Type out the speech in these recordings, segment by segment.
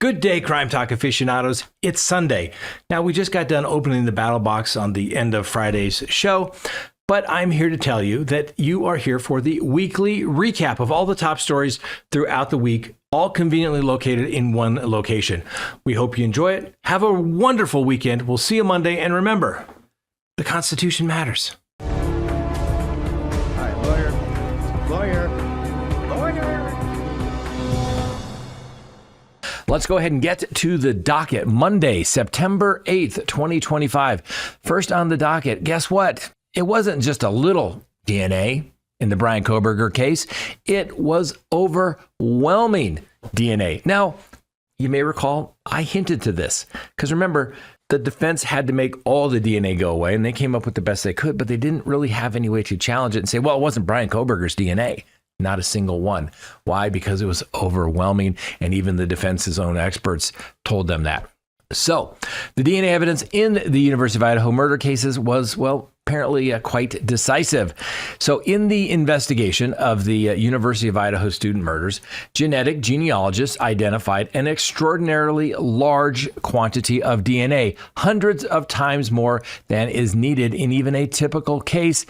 Good day, Crime Talk aficionados. It's Sunday. Now, we just got done opening the battle box on the end of Friday's show, but I'm here to tell you that you are here for the weekly recap of all the top stories throughout the week, all conveniently located in one location. We hope you enjoy it. Have a wonderful weekend. We'll see you Monday. And remember, the Constitution matters. All right, lawyer. Let's go ahead and get to the docket. Monday, September 8th, 2025. First on the docket, guess what? It wasn't just a little DNA in the Bryan Kohberger case. It was overwhelming DNA. Now, you may recall I hinted to this because remember, the defense had to make all the DNA go away and they came up with the best they could, but they didn't really have any way to challenge it and say, well, it wasn't Bryan Kohberger's DNA. Not a single one. Why? Because it was overwhelming, and even the defense's own experts told them that. So the DNA evidence in the University of Idaho murder cases was, well, apparently quite decisive. So in the investigation of the University of Idaho student murders, genetic genealogists identified an extraordinarily large quantity of DNA, hundreds of times more than is needed in even a typical case,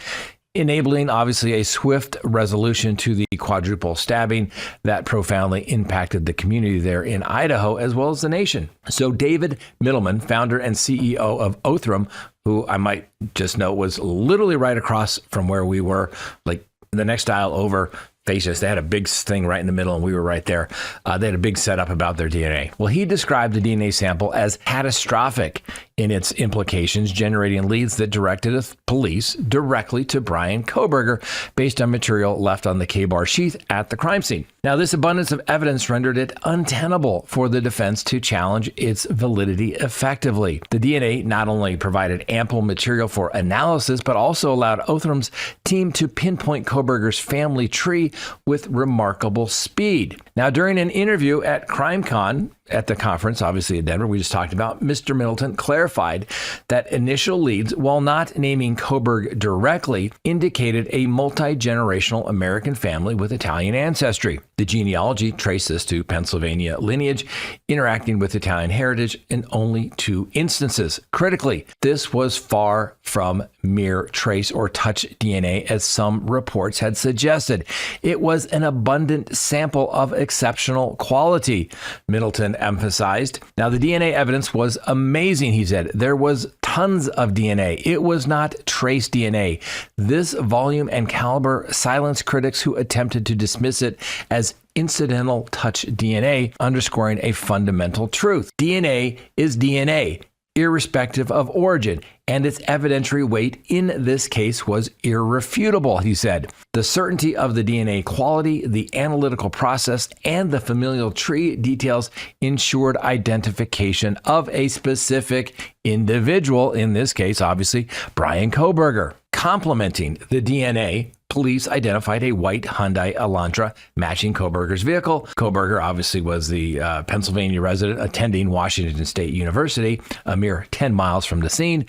enabling obviously a swift resolution to the quadruple stabbing that profoundly impacted the community there in Idaho as well as the nation. So David Middleman, founder and CEO of Othram, who I might just note was literally right across from where we were, like the next aisle over, face us. They had a big thing right in the middle and we were right there. They had a big setup about their DNA. Well, he described the DNA sample as catastrophic in its implications, generating leads that directed the police directly to Bryan Kohberger based on material left on the K-bar sheath at the crime scene. Now, this abundance of evidence rendered it untenable for the defense to challenge its validity effectively. The DNA not only provided ample material for analysis, but also allowed Othram's team to pinpoint Kohberger's family tree with remarkable speed. Now, during an interview at CrimeCon, at the conference, obviously in Denver, we just talked about, Mr. Middleton clarified that initial leads, while not naming Kohberger directly, indicated a multi-generational American family with Italian ancestry. The genealogy traced this to Pennsylvania lineage, interacting with Italian heritage in only 2 instances. Critically, this was far from mere trace or touch DNA, as some reports had suggested. It was an abundant sample of exceptional quality, Middleton emphasized. Now, the DNA evidence was amazing, he said. There was tons of DNA. It was not trace DNA. This volume and caliber silenced critics who attempted to dismiss it as incidental touch DNA, underscoring a fundamental truth. DNA is DNA, irrespective of origin, and its evidentiary weight in this case was irrefutable, he said. The certainty of the DNA quality, the analytical process, and the familial tree details ensured identification of a specific individual, in this case, obviously, Bryan Kohberger. Complementing the DNA, police identified a white Hyundai Elantra matching Kohberger's vehicle. Kohberger obviously was the Pennsylvania resident attending Washington State University, a mere 10 miles from the scene.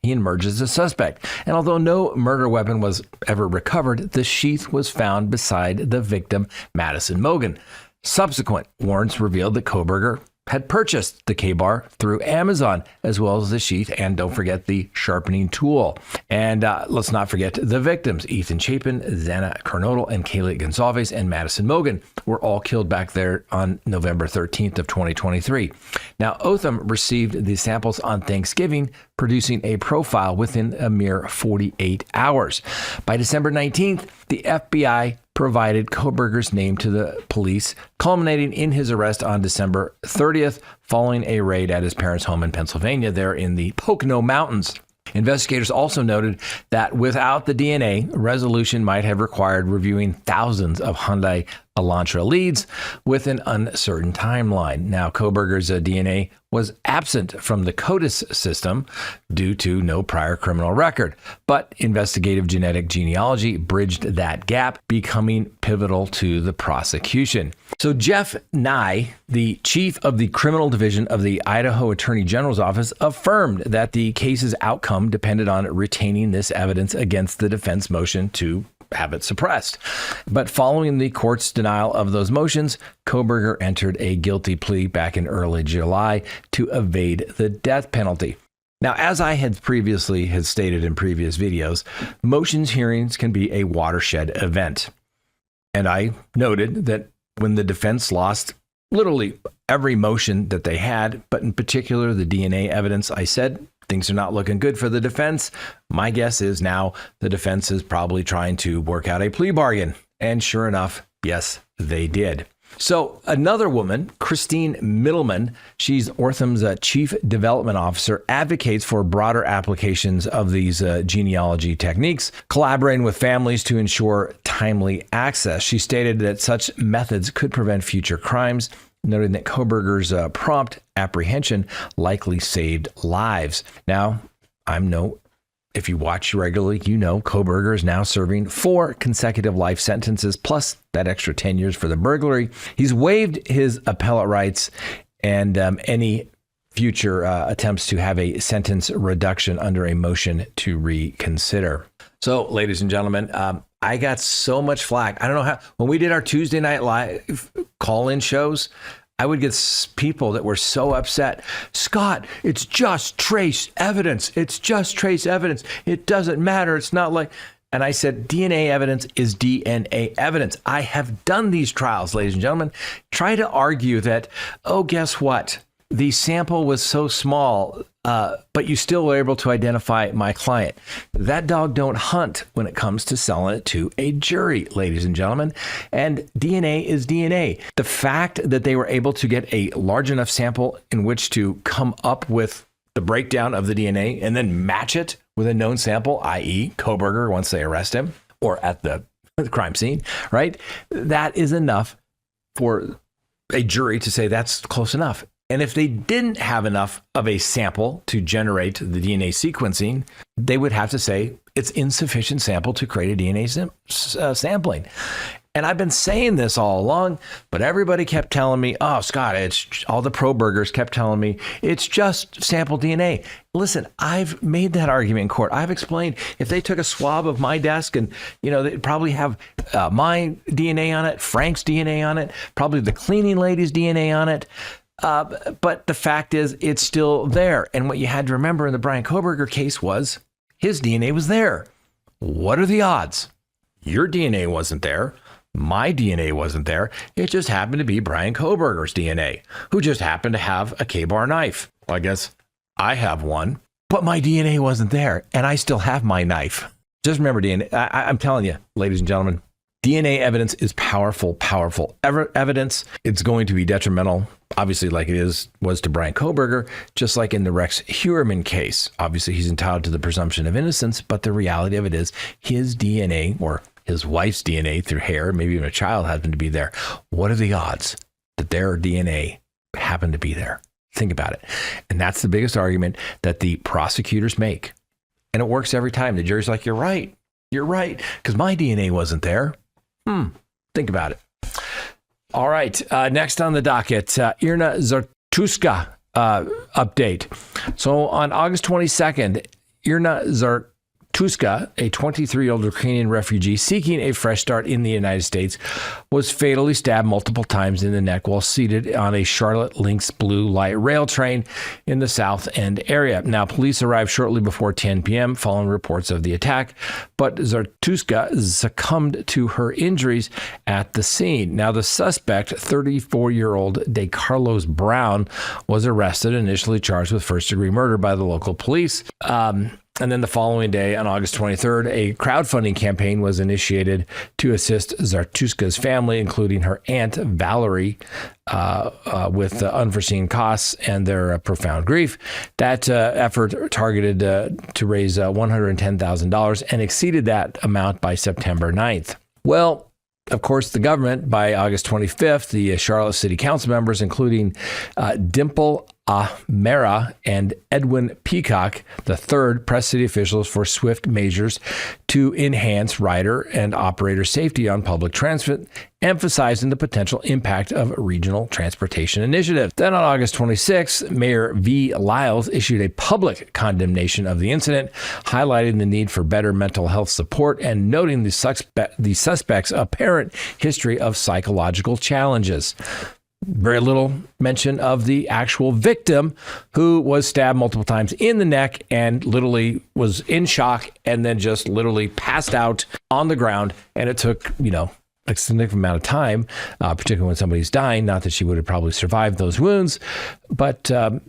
He emerges as a suspect. And although no murder weapon was ever recovered, the sheath was found beside the victim, Madison Mogen. Subsequent warrants revealed that Kohberger had purchased the K-bar through Amazon, as well as the sheath, and don't forget the sharpening tool. And let's not forget the victims. Ethan Chapin, Xana Kernodle, and Kaylee Gonzalez and Madison Mogen were all killed back there on November 13th of 2023. Now, Othram received the samples on Thanksgiving, producing a profile within a mere 48 hours. By December 19th, the FBI provided Kohberger's name to the police, culminating in his arrest on December 30th, following a raid at his parents' home in Pennsylvania, there in the Pocono Mountains. Investigators also noted that without the DNA, resolution might have required reviewing thousands of Hyundai Elantra leads with an uncertain timeline. Now, Kohberger's DNA was absent from the CODIS system due to no prior criminal record, but investigative genetic genealogy bridged that gap, becoming pivotal to the prosecution. So Jeff Nye, the chief of the criminal division of the Idaho Attorney General's office, affirmed that the case's outcome depended on retaining this evidence against the defense motion to have it suppressed. But following the court's denial of those motions, Kohberger entered a guilty plea back in early July to evade the death penalty. Now, as I had stated in previous videos, motions hearings can be a watershed event. And I noted that when the defense lost literally every motion that they had, but in particular the DNA evidence, I said things are not looking good for the defense. My guess is now the defense is probably trying to work out a plea bargain. And sure enough, yes, they did. So another woman, Christine Middleman, she's Ortham's chief development officer, advocates for broader applications of these genealogy techniques, collaborating with families to ensure timely access. She stated that such methods could prevent future crimes, noting that Kohberger's prompt apprehension likely saved lives. Now, if you watch regularly, you know Kohberger is now serving 4 consecutive life sentences, plus that extra 10 years for the burglary. He's waived his appellate rights and any future attempts to have a sentence reduction under a motion to reconsider. So, ladies and gentlemen, I got so much flack. I don't know how, when we did our Tuesday night live call-in shows, I would get people that were so upset. Scott, it's just trace evidence. It's just trace evidence. It doesn't matter. It's not like, and I said, DNA evidence is DNA evidence. I have done these trials, ladies and gentlemen. Try to argue that, oh, guess what? The sample was so small, but you still were able to identify my client. That dog don't hunt when it comes to selling it to a jury, ladies and gentlemen. And DNA is DNA. The fact that they were able to get a large enough sample in which to come up with the breakdown of the DNA and then match it with a known sample, i.e. Kohberger once they arrest him or at the crime scene, right? That is enough for a jury to say that's close enough. And if they didn't have enough of a sample to generate the DNA sequencing, they would have to say it's insufficient sample to create a DNA sampling. And I've been saying this all along, but everybody kept telling me, oh, Scott, it's all the pro-burgers kept telling me it's just sample DNA. Listen, I've made that argument in court. I've explained if they took a swab of my desk and, they'd probably have my DNA on it, Frank's DNA on it, probably the cleaning lady's DNA on it. But the fact is, it's still there. And what you had to remember in the Brian Kohberger case was his DNA was there. What are the odds? Your DNA wasn't there. My DNA wasn't there. It just happened to be Brian Kohberger's DNA, who just happened to have a K-bar knife. Well, I guess I have one, but my DNA wasn't there, and I still have my knife. Just remember, DNA. I'm telling you, ladies and gentlemen, DNA evidence is powerful evidence. It's going to be detrimental, obviously, like it was to Brian Kohberger, just like in the Rex Heuermann case. Obviously, he's entitled to the presumption of innocence, but the reality of it is his DNA or his wife's DNA through hair, maybe even a child happened to be there. What are the odds that their DNA happened to be there? Think about it. And that's the biggest argument that the prosecutors make. And it works every time. The jury's like, you're right, because my DNA wasn't there. Think about it. All right. Next on the docket, Irina Zartuska update. So on August 22nd, Irina Zartuska, a 23-year-old Ukrainian refugee seeking a fresh start in the United States, was fatally stabbed multiple times in the neck while seated on a Charlotte Lynx blue light rail train in the South End area. Now, police arrived shortly before 10 p.m. following reports of the attack, but Zartuska succumbed to her injuries at the scene. Now, the suspect, 34-year-old De Carlos Brown, was arrested, initially charged with first-degree murder by the local police. And then the following day, on August 23rd, a crowdfunding campaign was initiated to assist Zartuska's family, including her aunt, Valerie, with unforeseen costs and their profound grief. That effort targeted to raise $110,000 and exceeded that amount by September 9th. Well, of course, the government, by August 25th, the Charlotte City Council members, including Dimple Mera and Edwin Peacock, the third, pressed city officials for swift measures to enhance rider and operator safety on public transit, emphasizing the potential impact of regional transportation initiatives. Then on August 26, Mayor V. Lyles issued a public condemnation of the incident, highlighting the need for better mental health support and noting the suspect's apparent history of psychological challenges. Very little mention of the actual victim, who was stabbed multiple times in the neck and literally was in shock and then just literally passed out on the ground. And it took, a significant amount of time, particularly when somebody's dying. Not that she would have probably survived those wounds, but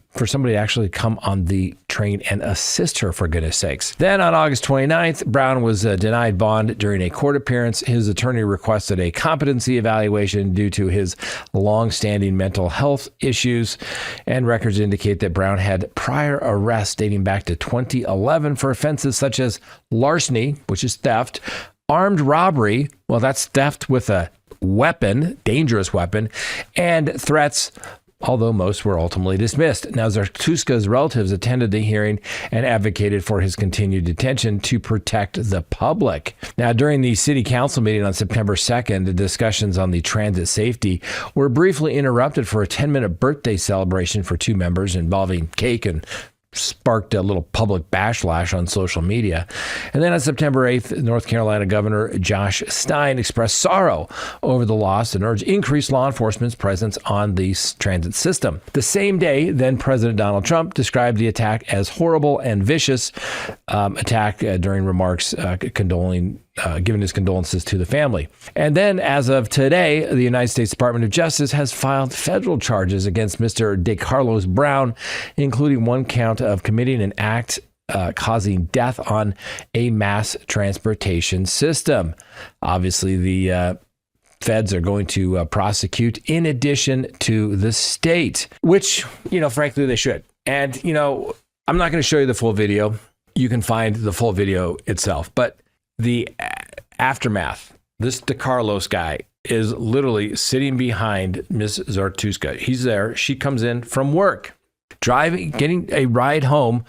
for somebody to actually come on the train and assist her, for goodness sakes. Then on August 29th, Brown was denied bond during a court appearance. His attorney requested a competency evaluation due to his long-standing mental health issues, and records indicate that Brown had prior arrests dating back to 2011 for offenses such as larceny, which is theft, armed robbery, well, that's theft with a weapon, dangerous weapon, and threats, although most were ultimately dismissed. Now, Zartuska's relatives attended the hearing and advocated for his continued detention to protect the public. Now, during the city council meeting on September 2nd, the discussions on the transit safety were briefly interrupted for a 10-minute birthday celebration for two members involving cake and sparked a little public backlash on social media. And then on September 8th, North Carolina Governor Josh Stein expressed sorrow over the loss and urged increased law enforcement's presence on the transit system. The same day, then President Donald Trump described the attack as horrible and vicious attack during remarks giving his condolences to the family. And then, as of today, the United States Department of Justice has filed federal charges against Mr. DeCarlos Brown, including one count of committing an act causing death on a mass transportation system. Obviously, the feds are going to prosecute in addition to the state, which, frankly, they should. And, I'm not going to show you the full video. You can find the full video itself, but the aftermath, this DeCarlos guy is literally sitting behind Miss Zartuska. He's there. She comes in from work, getting a ride home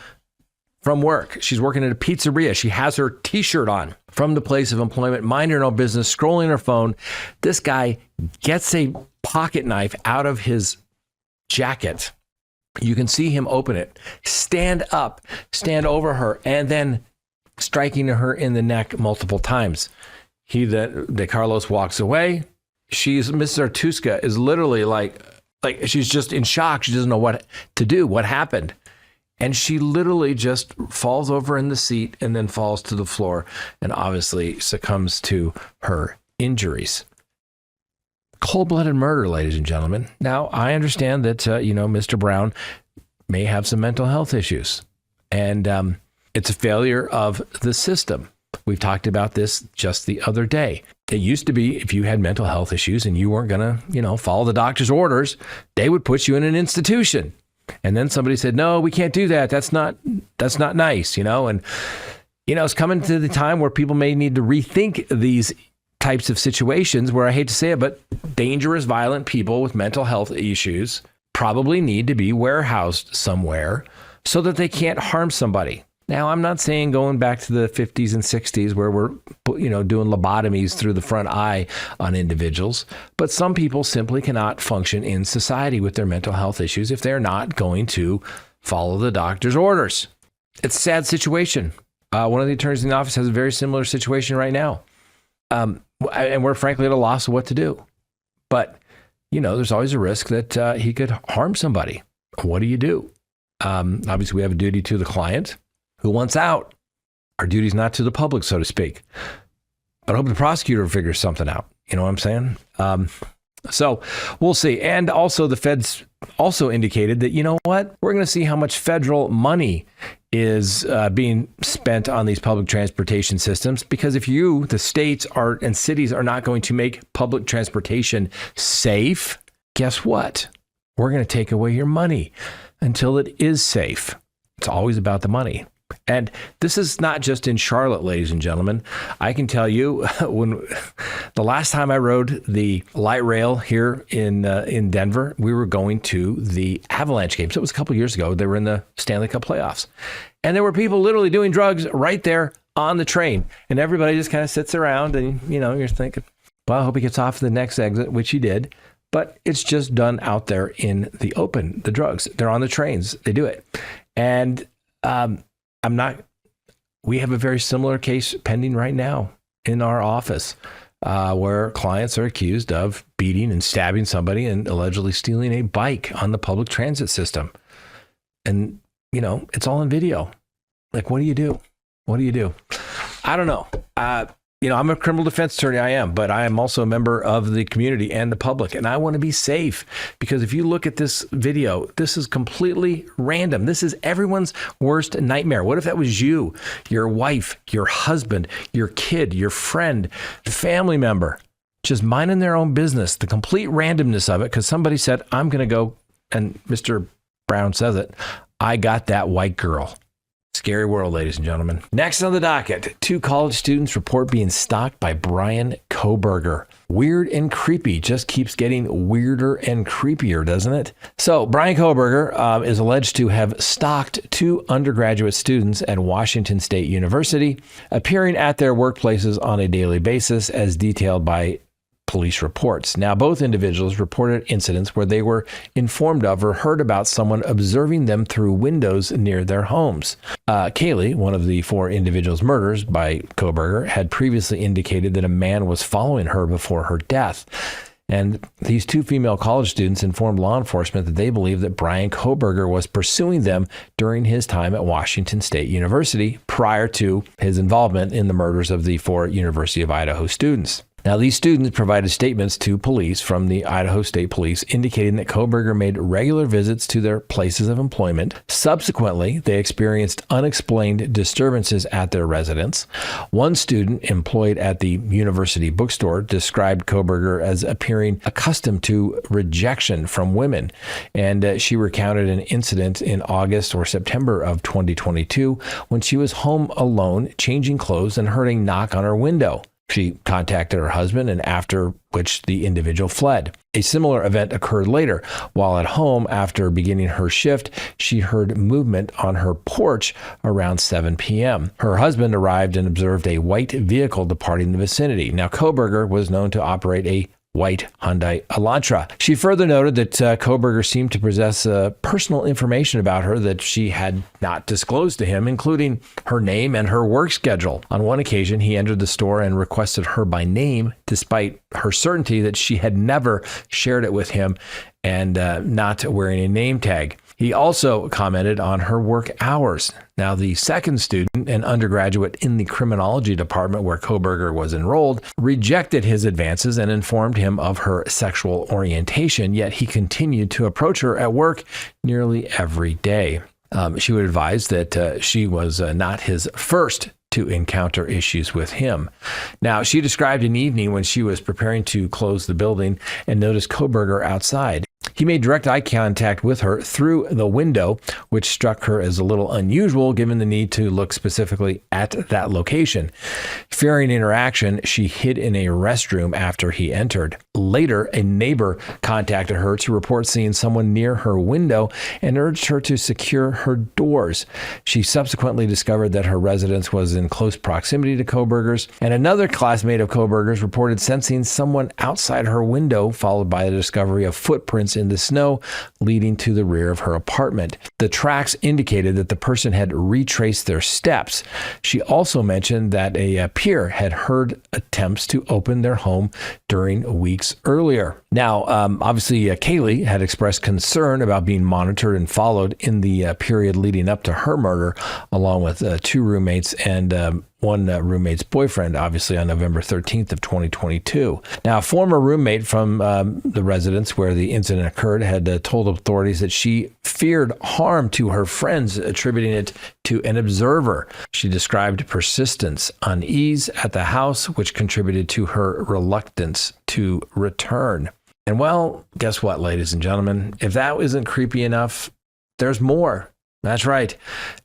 from work. She's working at a pizzeria. She has her T-shirt on from the place of employment, minding her own business, scrolling her phone. This guy gets a pocket knife out of his jacket. You can see him open it, stand up, stand over her, and then striking her in the neck multiple times. DeCarlos walks away. Miss Zartuska is literally like she's just in shock. She doesn't know what to do, what happened. And she literally just falls over in the seat and then falls to the floor and obviously succumbs to her injuries. Cold-blooded murder, ladies and gentlemen. Now, I understand that, Mr. Brown may have some mental health issues. And it's a failure of the system. We've talked about this just the other day. It used to be if you had mental health issues and you weren't going to, follow the doctor's orders, they would put you in an institution. And then somebody said, no, we can't do that. That's not nice, And, it's coming to the time where people may need to rethink these types of situations where, I hate to say it, but dangerous, violent people with mental health issues probably need to be warehoused somewhere so that they can't harm somebody. Now, I'm not saying going back to the 50s and 60s where we're, doing lobotomies through the front eye on individuals, but some people simply cannot function in society with their mental health issues if they're not going to follow the doctor's orders. It's a sad situation. One of the attorneys in the office has a very similar situation right now. And we're frankly at a loss of what to do. But, there's always a risk that he could harm somebody. What do you do? Obviously, we have a duty to the client who wants out. Our duty is not to the public, so to speak. But I hope the prosecutor figures something out. You know what I'm saying? So we'll see. And also the feds also indicated that, we're going to see how much federal money is being spent on these public transportation systems. Because if the states and cities are not going to make public transportation safe, guess what? We're going to take away your money until it is safe. It's always about the money. And this is not just in Charlotte, ladies and gentlemen. I can tell you, when the last time I rode the light rail here in Denver, we were going to the Avalanche games. It was a couple years ago. They were in the Stanley Cup playoffs. And there were people literally doing drugs right there on the train. And everybody just kind of sits around and, you're thinking, well, I hope he gets off the next exit, which he did. But it's just done out there in the open, the drugs. They're on the trains. They do it. And we have a very similar case pending right now in our office where clients are accused of beating and stabbing somebody and allegedly stealing a bike on the public transit system. And, it's all in video. Like, what do you do? What do you do? I don't know. I'm a criminal defense attorney. I am, but I am also a member of the community and the public. And I want to be safe because if you look at this video, this is completely random. This is everyone's worst nightmare. What if that was you, your wife, your husband, your kid, your friend, family member, just minding their own business, the complete randomness of it because somebody said, I'm going to go, and Mr. Brown says it, I got that white girl. Scary world, ladies and gentlemen. Next on the docket, 2 college students report being stalked by Brian Kohberger. Weird and creepy. Just keeps getting weirder and creepier, doesn't it? So Brian Kohberger is alleged to have stalked 2 undergraduate students at Washington State University, appearing at their workplaces on a daily basis as detailed by police reports. Now, both individuals reported incidents where they were informed of or heard about someone observing them through windows near their homes. Kaylee, one of the 4 individuals murdered by Kohberger, had previously indicated that a man was following her before her death. And these 2 female college students informed law enforcement that they believed that Brian Kohberger was pursuing them during his time at Washington State University prior to his involvement in the murders of the 4 University of Idaho students. Now, these students provided statements to police from the Idaho State Police indicating that Kohberger made regular visits to their places of employment. Subsequently, they experienced unexplained disturbances at their residence. One student employed at the university bookstore described Kohberger as appearing accustomed to rejection from women, and she recounted an incident in August or September of 2022 when she was home alone, changing clothes, and heard a knock on her window. She contacted her husband, and after which the individual fled. A similar event occurred later. While at home after beginning her shift, she heard movement on her porch around 7 p.m. Her husband arrived and observed a white vehicle departing the vicinity. Now, Kohberger was known to operate a white Hyundai Elantra. She further noted that Kohberger seemed to possess personal information about her that she had not disclosed to him, including her name and her work schedule. On one occasion, he entered the store and requested her by name, despite her certainty that she had never shared it with him and not wearing a name tag. He also commented on her work hours. Now, the second student, an undergraduate in the criminology department where Kohberger was enrolled, rejected his advances and informed him of her sexual orientation, yet he continued to approach her at work nearly every day. She would advise that she was not his first to encounter issues with him. Now, she described an evening when she was preparing to close the building and noticed Kohberger outside. He made direct eye contact with her through the window, which struck her as a little unusual given the need to look specifically at that location. Fearing interaction, she hid in a restroom after he entered. Later, a neighbor contacted her to report seeing someone near her window and urged her to secure her doors. She subsequently discovered that her residence was in close proximity to Kohberger's, and another classmate of Kohberger's reported sensing someone outside her window, followed by the discovery of footprints in the snow leading to the rear of her apartment. The tracks indicated that the person had retraced their steps. She also mentioned that a peer had heard attempts to open their home during weeks earlier. Now, obviously, Kaylee had expressed concern about being monitored and followed in the period leading up to her murder, along with 2 roommates and one roommate's boyfriend, obviously on November 13th of 2022. Now, a former roommate from the residence where the incident occurred had told authorities that she feared harm to her friends, attributing it to an observer. She described persistence, unease at the house, which contributed to her reluctance to return. And well, guess what, ladies and gentlemen? If that isn't creepy enough, there's more. That's right.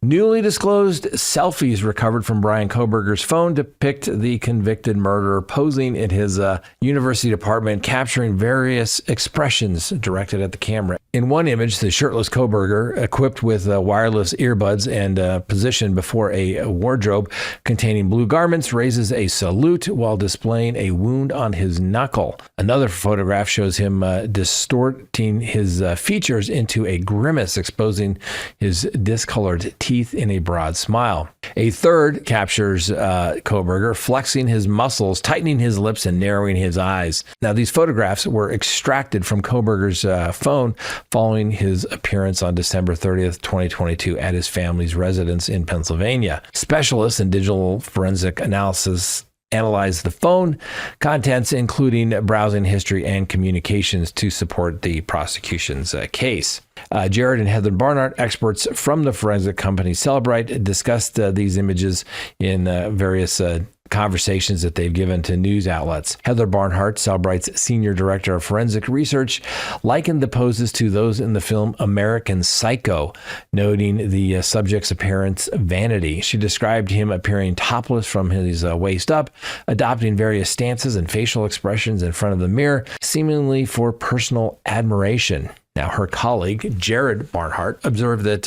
Newly disclosed selfies recovered from Brian Kohberger's phone depict the convicted murderer posing in his university apartment, capturing various expressions directed at the camera. In one image, the shirtless Kohberger, equipped with wireless earbuds and positioned before a wardrobe containing blue garments, raises a salute while displaying a wound on his knuckle. Another photograph shows him distorting his features into a grimace, exposing his discolored teeth in a broad smile. A third captures Kohberger flexing his muscles, tightening his lips, and narrowing his eyes. Now, these photographs were extracted from Kohberger's phone following his appearance on December 30th, 2022 at his family's residence in Pennsylvania. Specialists in digital forensic analysis analyzed the phone contents, including browsing history and communications, to support the prosecution's case. Jared and Heather Barnhart, experts from the forensic company Celebrite, discussed these images in various conversations that they've given to news outlets. Heather Barnhart, Celebrite's senior director of forensic research, likened the poses to those in the film American Psycho, noting the subject's apparent vanity. She described him appearing topless from his waist up, adopting various stances and facial expressions in front of the mirror, seemingly for personal admiration. Now, her colleague, Jared Barnhart, observed that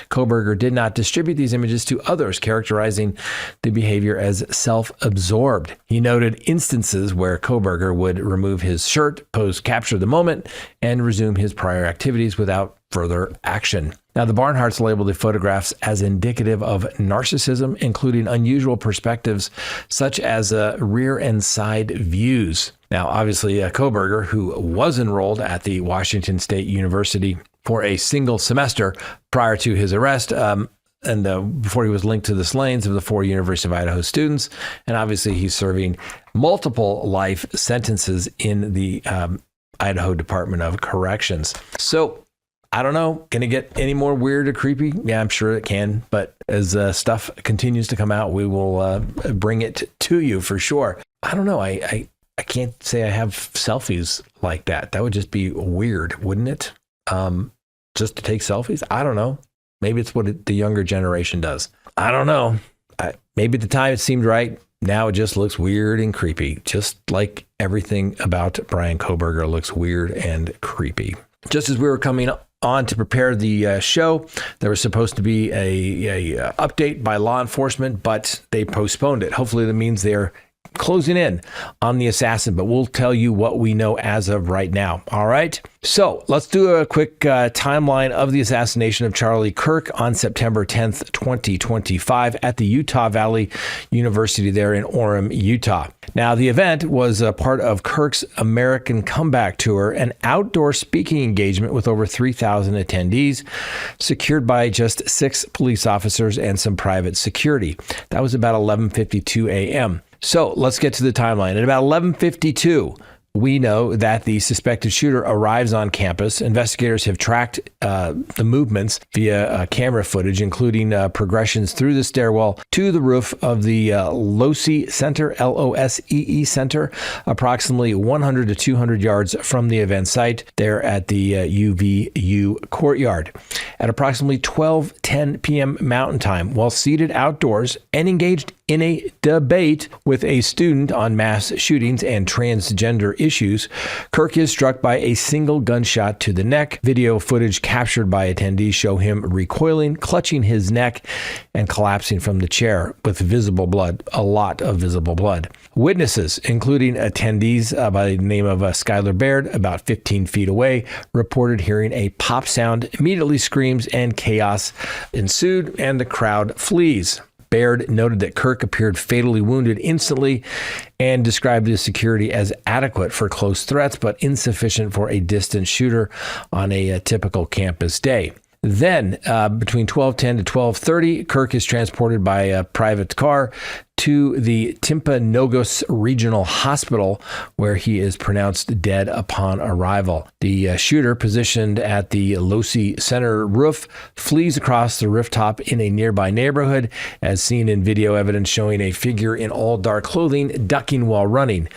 Kohberger did not distribute these images to others, characterizing the behavior as self-absorbed. He noted instances where Kohberger would remove his shirt, capture the moment, and resume his prior activities without further action. Now, the Barnharts labeled the photographs as indicative of narcissism, including unusual perspectives such as rear and side views. Now, obviously, Kohberger, who was enrolled at the Washington State University for a single semester prior to his arrest, and before he was linked to the slayings of the 4 University of Idaho students, and obviously he's serving multiple life sentences in the Idaho Department of Corrections. So, I don't know. Can it get any more weird or creepy? Yeah, I'm sure it can. But as stuff continues to come out, we will bring it to you for sure. I don't know. I can't say I have selfies like that. That would just be weird, wouldn't it? Just to take selfies? I don't know. Maybe it's what the younger generation does. I don't know. Maybe at the time it seemed right. Now it just looks weird and creepy. Just like everything about Brian Kohberger looks weird and creepy. Just as we were coming on to prepare the show, there was supposed to be a update by law enforcement, but they postponed it. Hopefully that means they're closing in on the assassin, but we'll tell you what we know as of right now. All right. So let's do a quick timeline of the assassination of Charlie Kirk on September 10th, 2025 at the Utah Valley University there in Orem, Utah. Now, the event was a part of Kirk's American Comeback Tour, an outdoor speaking engagement with over 3,000 attendees, secured by just 6 police officers and some private security. That was about 11:52 a.m. So let's get to the timeline. At about 11:52, we know that the suspected shooter arrives on campus. Investigators have tracked the movements via camera footage, including progressions through the stairwell to the roof of the Losee Center, L-O-S-E-E Center, approximately 100 to 200 yards from the event site there at the UVU courtyard. At approximately 12:10 p.m. Mountain Time, while seated outdoors and engaged in a debate with a student on mass shootings and transgender issues, Kirk is struck by a single gunshot to the neck. Video footage captured by attendees show him recoiling, clutching his neck, and collapsing from the chair with visible blood, a lot of visible blood. Witnesses, including attendees by the name of Skylar Baird, about 15 feet away, reported hearing a pop sound. Immediately screams and chaos ensued, and the crowd flees. Baird noted that Kirk appeared fatally wounded instantly and described his security as adequate for close threats, but insufficient for a distant shooter on a typical campus day. Then, between 12:10 to 12:30, Kirk is transported by a private car to the Timpanogos Regional Hospital, where he is pronounced dead upon arrival. The shooter, positioned at the Losee Center roof, flees across the rooftop in a nearby neighborhood, as seen in video evidence showing a figure in all dark clothing ducking while running.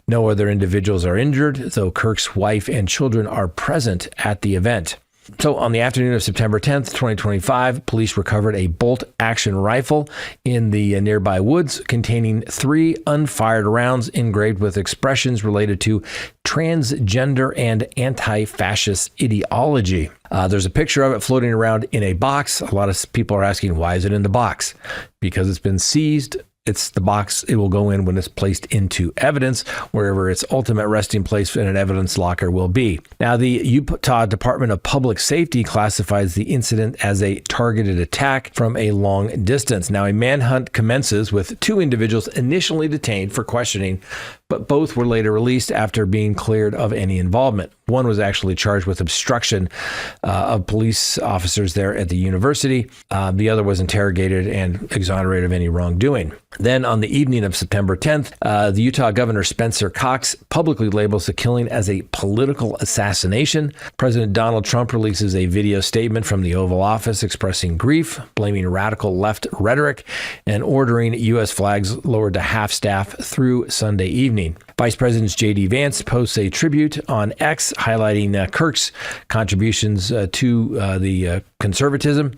No other individuals are injured, though Kirk's wife and children are present at the event. So on the afternoon of September 10th, 2025, police recovered a bolt-action rifle in the nearby woods containing 3 unfired rounds engraved with expressions related to transgender and anti-fascist ideology. There's a picture of it floating around in a box. A lot of people are asking, why is it in the box? Because it's been seized. It's the box it will go in when it's placed into evidence, wherever its ultimate resting place in an evidence locker will be. Now, the Utah Department of Public Safety classifies the incident as a targeted attack from a long distance. Now, a manhunt commences with 2 individuals initially detained for questioning, but both were later released after being cleared of any involvement. One was actually charged with obstruction of police officers there at the university. The other was interrogated and exonerated of any wrongdoing. Then on the evening of September 10th, the Utah Governor Spencer Cox publicly labels the killing as a political assassination. President Donald Trump releases a video statement from the Oval Office expressing grief, blaming radical left rhetoric, and ordering U.S. flags lowered to half-staff through Sunday evening. Vice President J.D. Vance posts a tribute on X highlighting Kirk's contributions to the conservatism.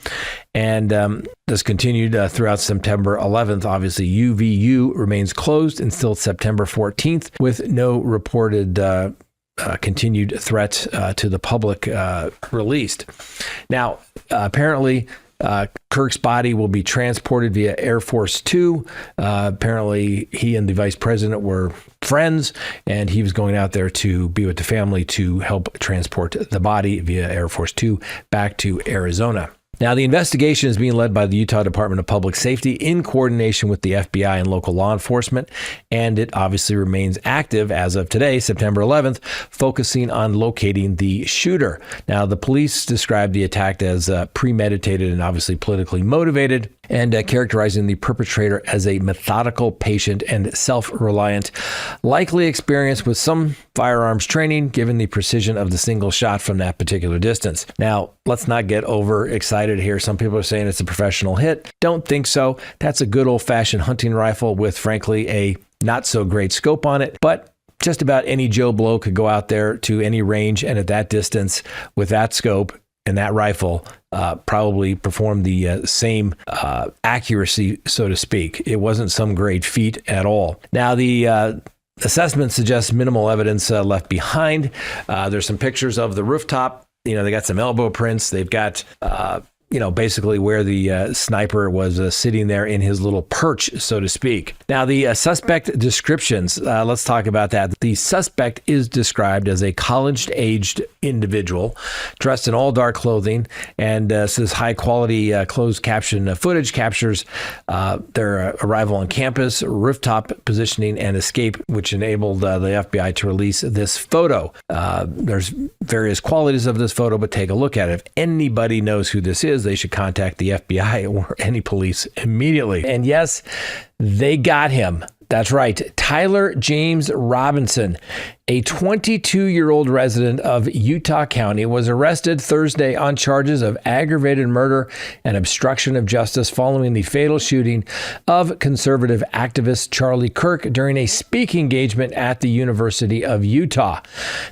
And this continued throughout September 11th. Obviously, UVU remains closed until September 14th with no reported continued threat to the public released. Now, apparently, Kirk's body will be transported via Air Force Two. Apparently, he and the vice president were friends, and he was going out there to be with the family to help transport the body via Air Force Two back to Arizona. Now, the investigation is being led by the Utah Department of Public Safety in coordination with the FBI and local law enforcement, and it obviously remains active as of today, September 11th, focusing on locating the shooter. Now, the police described the attack as premeditated and obviously politically motivated, and characterizing the perpetrator as a methodical, patient, and self-reliant, likely experienced with some firearms training, given the precision of the single shot from that particular distance. Now, let's not get overexcited here. Some people are saying it's a professional hit. Don't think so. That's a good old-fashioned hunting rifle with, frankly, a not-so-great scope on it, but just about any Joe Blow could go out there to any range and at that distance with that scope and that rifle probably performed the same accuracy, so to speak. It wasn't some great feat at all. Now, the assessment suggests minimal evidence left behind. There's some pictures of the rooftop. You know, they got some elbow prints. They've got basically where the sniper was sitting there in his little perch, so to speak. Now, the suspect descriptions, let's talk about that. The suspect is described as a college-aged individual dressed in all dark clothing, and so this high-quality closed caption footage captures their arrival on campus, rooftop positioning, and escape, which enabled the FBI to release this photo. There's various qualities of this photo, but take a look at it. If anybody knows who this is, they should contact the FBI or any police immediately. And yes, they got him. That's right. Tyler James Robinson, a 22-year-old resident of Utah County, was arrested Thursday on charges of aggravated murder and obstruction of justice following the fatal shooting of conservative activist Charlie Kirk during a speaking engagement at the University of Utah.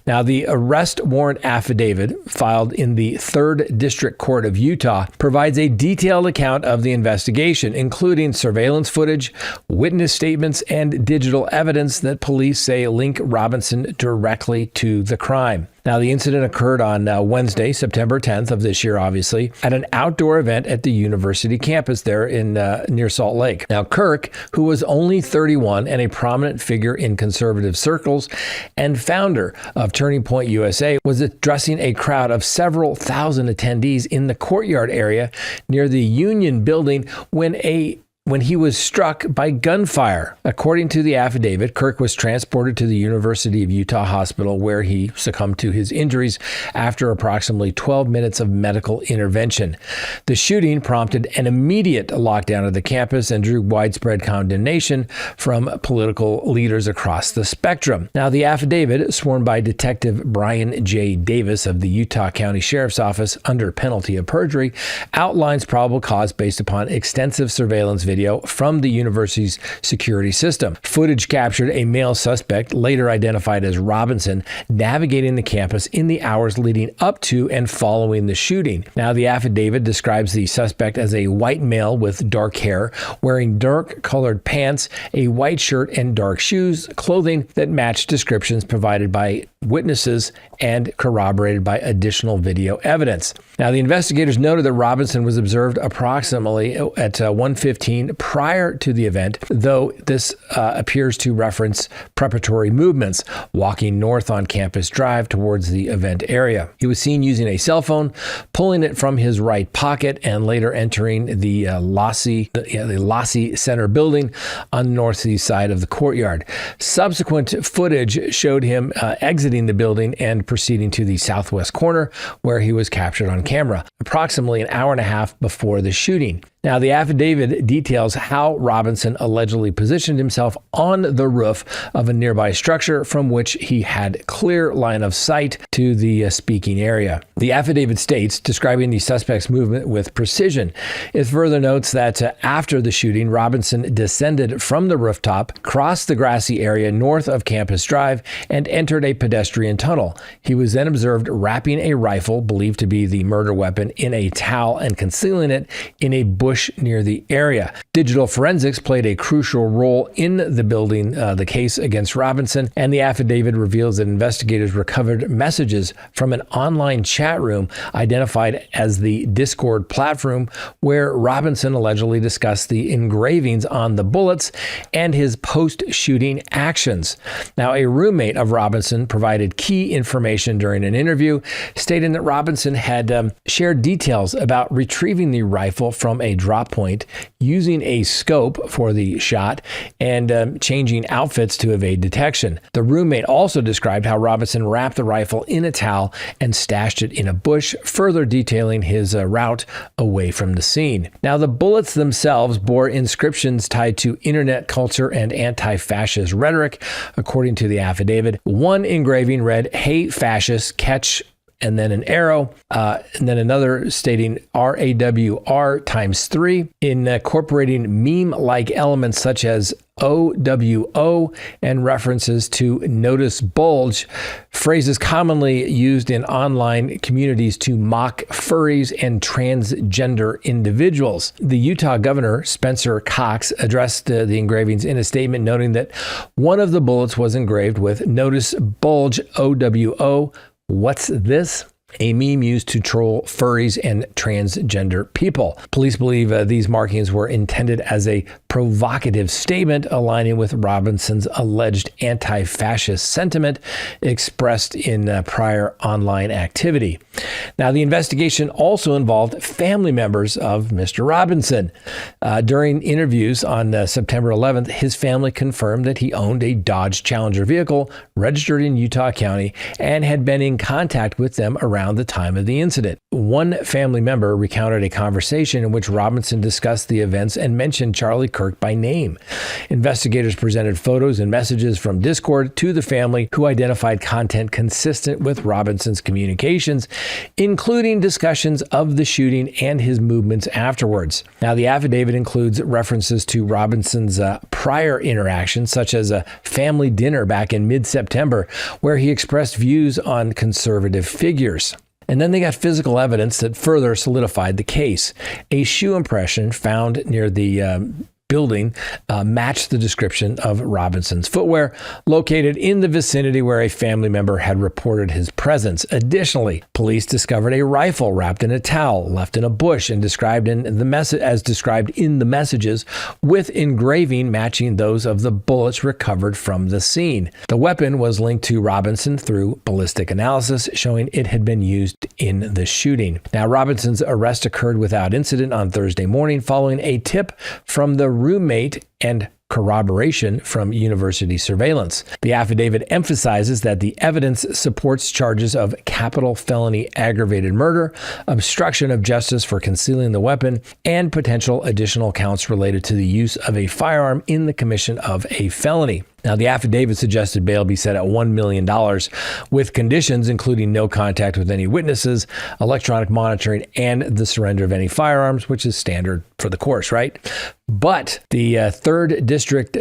Now, the arrest warrant affidavit filed in the 3rd District Court of Utah provides a detailed account of the investigation, including surveillance footage, witness statements, and digital evidence that police say link Robinson directly to the crime. Now, the incident occurred on Wednesday, September 10th of this year, obviously, at an outdoor event at the university campus there in near Salt Lake. Now, Kirk, who was only 31 and a prominent figure in conservative circles and founder of Turning Point USA, was addressing a crowd of several thousand attendees in the courtyard area near the Union building when he was struck by gunfire. According to the affidavit, Kirk was transported to the University of Utah Hospital, where he succumbed to his injuries after approximately 12 minutes of medical intervention. The shooting prompted an immediate lockdown of the campus and drew widespread condemnation from political leaders across the spectrum. Now, the affidavit, sworn by Detective Brian J. Davis of the Utah County Sheriff's Office under penalty of perjury, outlines probable cause based upon extensive surveillance video video from the university's security system. Footage captured a male suspect, later identified as Robinson, navigating the campus in the hours leading up to and following the shooting. Now, the affidavit describes the suspect as a white male with dark hair, wearing dark-colored pants, a white shirt, and dark shoes, clothing that matched descriptions provided by witnesses and corroborated by additional video evidence. Now, the investigators noted that Robinson was observed approximately at 1:15 prior to the event, though this appears to reference preparatory movements, walking north on Campus Drive towards the event area. He was seen using a cell phone, pulling it from his right pocket, and later entering the Lassie Center building on the northeast side of the courtyard. Subsequent footage showed him exiting the building and proceeding to the southwest corner, where he was captured on camera, approximately an hour and a half before the shooting. Now, the affidavit details how Robinson allegedly positioned himself on the roof of a nearby structure from which he had clear line of sight to the speaking area. The affidavit states, describing the suspect's movement with precision. It further notes that after the shooting, Robinson descended from the rooftop, crossed the grassy area north of Campus Drive, and entered a pedestrian tunnel. He was then observed wrapping a rifle, believed to be the murder weapon, in a towel and concealing it in a bush near the area. Digital forensics played a crucial role in the building the case against Robinson, and the affidavit reveals that investigators recovered messages from an online chat room identified as the Discord platform, where Robinson allegedly discussed the engravings on the bullets and his post-shooting actions. Now, a roommate of Robinson provided key information during an interview, stating that Robinson had shared details about retrieving the rifle from a drop point, using a scope for the shot, and changing outfits to evade detection. The roommate also described how Robinson wrapped the rifle in a towel and stashed it in a bush, further detailing his route away from the scene. Now, the bullets themselves bore inscriptions tied to internet culture and anti-fascist rhetoric, according to the affidavit. One engraving read, "Hey, fascists, catch," and then an arrow, and then another stating RAWR ×3, incorporating meme-like elements such as OWO and references to notice bulge, phrases commonly used in online communities to mock furries and transgender individuals. The Utah governor, Spencer Cox, addressed the engravings in a statement, noting that one of the bullets was engraved with notice bulge OWO. What's this? A meme used to troll furries and transgender people. Police believe these markings were intended as a provocative statement aligning with Robinson's alleged anti-fascist sentiment expressed in prior online activity. Now, the investigation also involved family members of Mr. Robinson. During interviews on September 11th, his family confirmed that he owned a Dodge Challenger vehicle registered in Utah County and had been in contact with them around the time of the incident. One family member recounted a conversation in which Robinson discussed the events and mentioned Charlie Kirk by name. Investigators presented photos and messages from Discord to the family, who identified content consistent with Robinson's communications, including discussions of the shooting and his movements afterwards. Now, the affidavit includes references to Robinson's prior interactions, such as a family dinner back in mid-September, where he expressed views on conservative figures. And then they got physical evidence that further solidified the case. A shoe impression found near the building matched the description of Robinson's footwear, located in the vicinity where a family member had reported his presence. Additionally, police discovered a rifle wrapped in a towel, left in a bush, and described in the messages, with engraving matching those of the bullets recovered from the scene. The weapon was linked to Robinson through ballistic analysis, showing it had been used in the shooting. Now, Robinson's arrest occurred without incident on Thursday morning, following a tip from the roommate and corroboration from university surveillance. The affidavit emphasizes that the evidence supports charges of capital felony aggravated murder, obstruction of justice for concealing the weapon, and potential additional counts related to the use of a firearm in the commission of a felony. Now, the affidavit suggested bail be set at $1 million with conditions including no contact with any witnesses, electronic monitoring, and the surrender of any firearms, which is standard for the course, right? But the 3rd District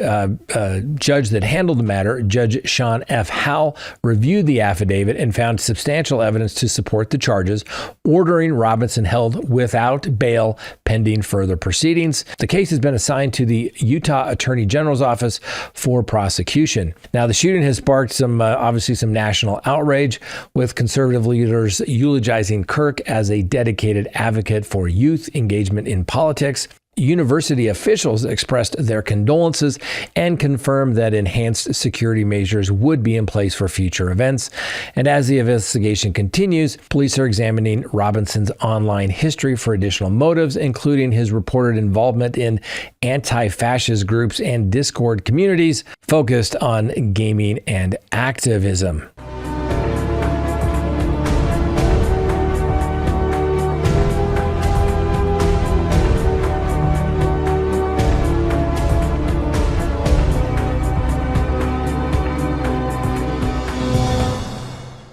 judge that handled the matter, Judge Sean F. Howell, reviewed the affidavit and found substantial evidence to support the charges, ordering Robinson held without bail pending further proceedings. The case has been assigned to the Utah Attorney General's office for prosecution. Now, the shooting has sparked obviously some national outrage, with conservative leaders eulogizing Kirk as a dedicated advocate for youth engagement in politics. University officials expressed their condolences and confirmed that enhanced security measures would be in place for future events. And as the investigation continues, police are examining Robinson's online history for additional motives, including his reported involvement in anti-fascist groups and Discord communities focused on gaming and activism.